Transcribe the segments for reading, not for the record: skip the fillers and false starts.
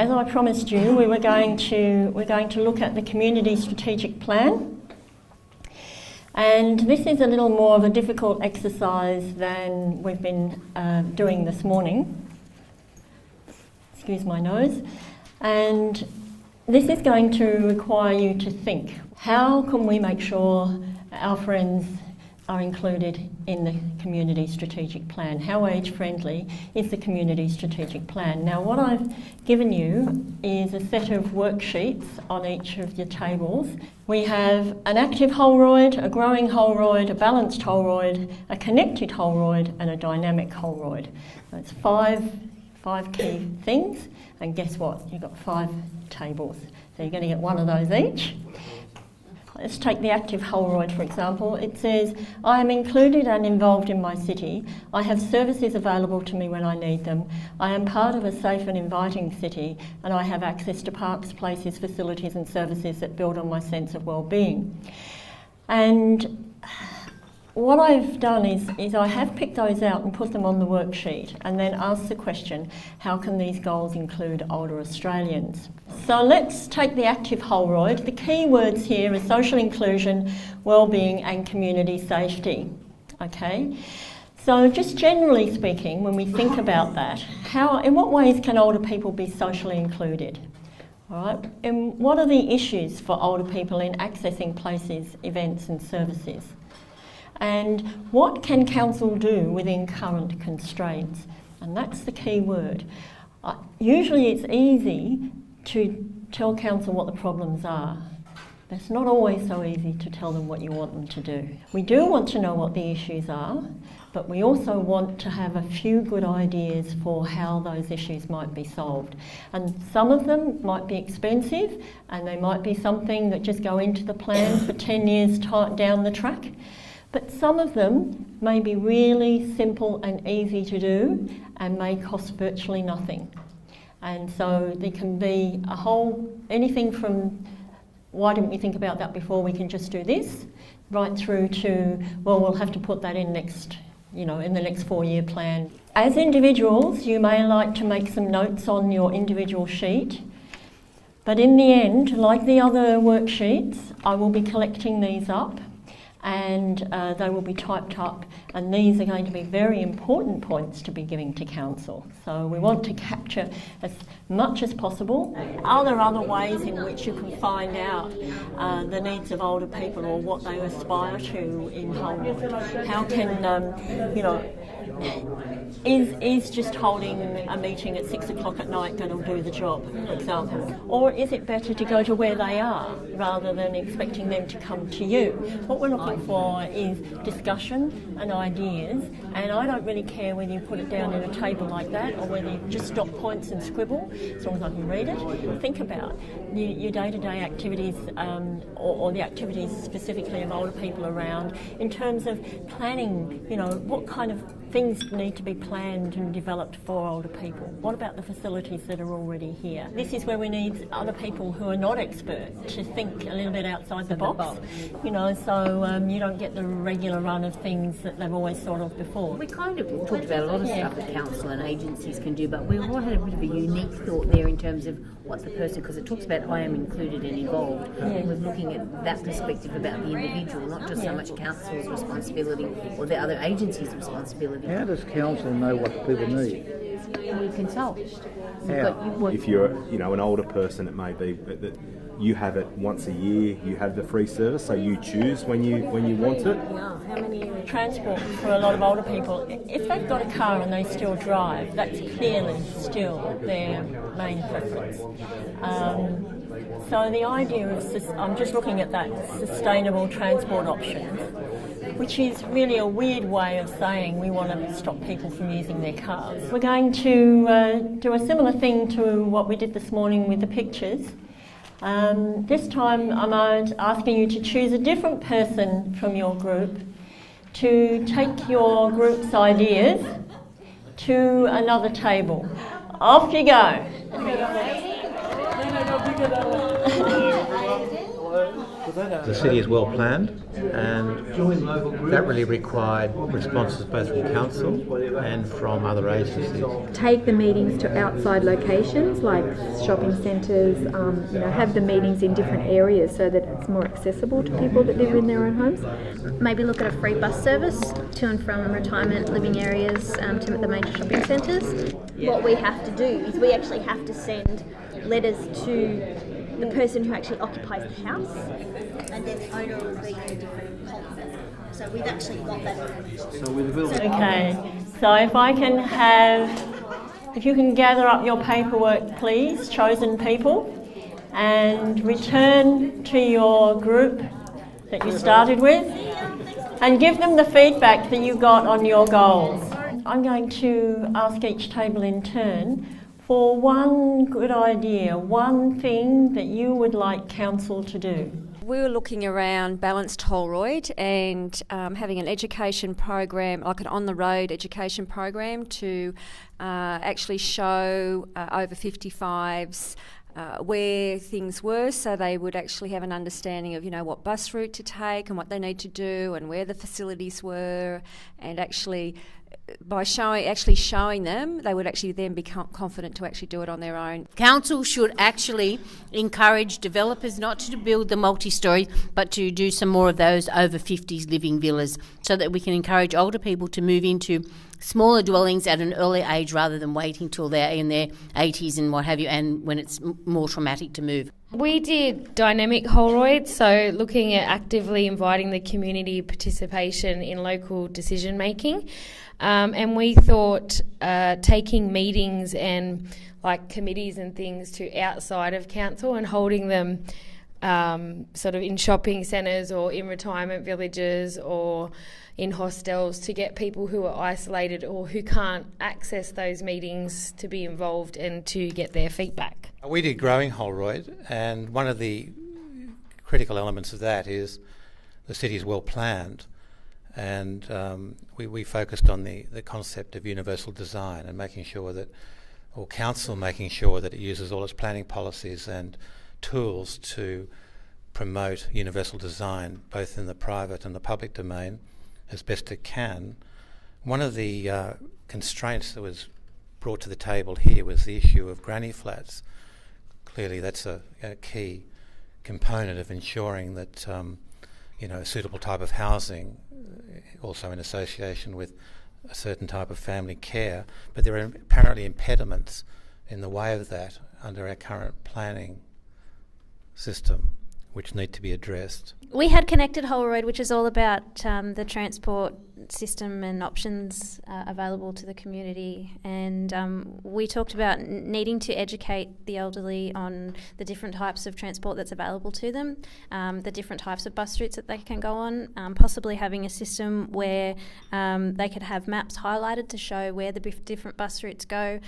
As I promised you, we're going to look at the Community Strategic Plan. And this is a little more of a difficult exercise than we've been doing this morning. Excuse my nose. And this is going to require you to think. How can we make sure our friends are included in the Community Strategic Plan? How age-friendly is the Community Strategic Plan? Now, what I've given you is a set of worksheets on each of your tables. We have an active Holroyd, a growing Holroyd, a balanced Holroyd, a connected Holroyd, and a dynamic Holroyd. That's five key things, and guess what? You've got 5 tables. So you're going to get one of those each. Let's take the active Holroyd, for example. It says, I am included and involved in my city. I have services available to me when I need them. I am part of a safe and inviting city, and I have access to parks, places, facilities and services that build on my sense of well-being. And what I've done is I have picked those out and put them on the worksheet and then asked the question, how can these goals include older Australians? So let's take the active Holroyd. The key words here are social inclusion, wellbeing and community safety. Okay? So just generally speaking, when we think about that, in what ways can older people be socially included? All right? And what are the issues for older people in accessing places, events and services? And what can council do within current constraints? And that's the key word. Usually it's easy to tell council what the problems are. But it's not always so easy to tell them what you want them to do. We do want to know what the issues are, but we also want to have a few good ideas for how those issues might be solved. And some of them might be expensive, and they might be something that just go into the plan for 10 years down the track. But some of them may be really simple and easy to do and may cost virtually nothing. And so there can be anything from, why didn't we think about that before, we can just do this, right through to, well, we'll have to put that in in the next 4-year plan. As individuals, you may like to make some notes on your individual sheet, but in the end, like the other worksheets, I will be collecting these up and they will be typed up, and these are going to be very important points to be giving to council. So we want to capture as much as possible. Are there other ways in which you can find out the needs of older people or what they aspire to in Holroyd? How can, is just holding a meeting at 6 o'clock at night going to do the job, for example? Or is it better to go to where they are rather than expecting them to come to you? What we're looking for is discussion and ideas, and I don't really care whether you put it down in a table like that or whether you just stop points and scribble, as long as I can read it. Think about your day-to-day activities or the activities specifically of older people around in terms of planning, what kind of things need to be planned and developed for older people. What about the facilities that are already here? This is where we need other people who are not expert to think a little bit outside the box, so you don't get the regular run of things that they've always thought of before. We kind of talked about a lot of stuff that council and agencies can do, but we all had a bit of a unique thought there in terms of what the person, because it talks about I am included and involved, and we're looking at that perspective about the individual, not just so much council's responsibility or the other agencies' responsibility. How does council know what people need? We consult. If you're, an older person, it may be that you have it once a year. You have the free service, so you choose when you want it. Yeah, how many transport for a lot of older people? If they've got a car and they still drive, that's clearly still their main preference. So the idea of, I'm just looking at that sustainable transport options, which is really a weird way of saying we want to stop people from using their cars. We're going to do a similar thing to what we did this morning with the pictures. This time I'm asking you to choose a different person from your group to take your group's ideas to another table. Off you go. The city is well planned, and that really required responses both from council and from other agencies. Take the meetings to outside locations like shopping centres, have the meetings in different areas so that it's more accessible to people that live in their own homes. Maybe look at a free bus service to and from retirement living areas to the major shopping centres. What we have to do is we actually have to send letters to the person who actually occupies the house, and then the owner will be in a different policy. So we've actually got that information. Okay, so if you can gather up your paperwork, please, chosen people, and return to your group that you started with, and give them the feedback that you got on your goals. I'm going to ask each table in turn for one good idea, one thing that you would like council to do. We were looking around Balanced Holroyd and having an education program, like an on-the-road education program to actually show over 55s where things were, so they would actually have an understanding of, what bus route to take and what they need to do and where the facilities were, and actually by showing them, they would actually then be confident to actually do it on their own. Council should actually encourage developers not to build the multi-storey, but to do some more of those over 50s living villas, so that we can encourage older people to move into smaller dwellings at an early age rather than waiting till they're in their 80s and what have you, and when it's more traumatic to move. We did dynamic Holroyd, so looking at actively inviting the community participation in local decision making. And we thought taking meetings and like committees and things to outside of council and holding them sort of in shopping centres or in retirement villages or in hostels to get people who are isolated or who can't access those meetings to be involved and to get their feedback. We did Growing Holroyd, and one of the critical elements of that is the city is well planned, and we focused on the concept of universal design and making sure that it uses all its planning policies and tools to promote universal design both in the private and the public domain as best it can. One of the constraints that was brought to the table here was the issue of granny flats. Clearly that's a key component of ensuring that a suitable type of housing, also in association with a certain type of family care, but there are apparently impediments in the way of that under our current planning system, which need to be addressed. We had Connected Holroyd, which is all about the transport system and options available to the community, and we talked about needing to educate the elderly on the different types of transport that's available to them, the different types of bus routes that they can go on, possibly having a system where they could have maps highlighted to show where the different bus routes go,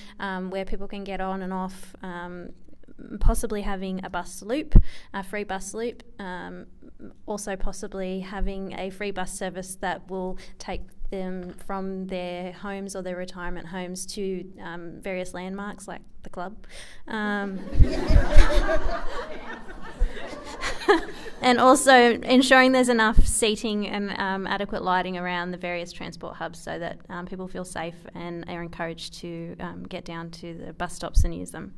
where people can get on and off, possibly having a bus loop, a free bus loop, also possibly having a free bus service that will take them from their homes or their retirement homes to various landmarks like the club. And also ensuring there's enough seating and adequate lighting around the various transport hubs so that people feel safe and are encouraged to get down to the bus stops and use them.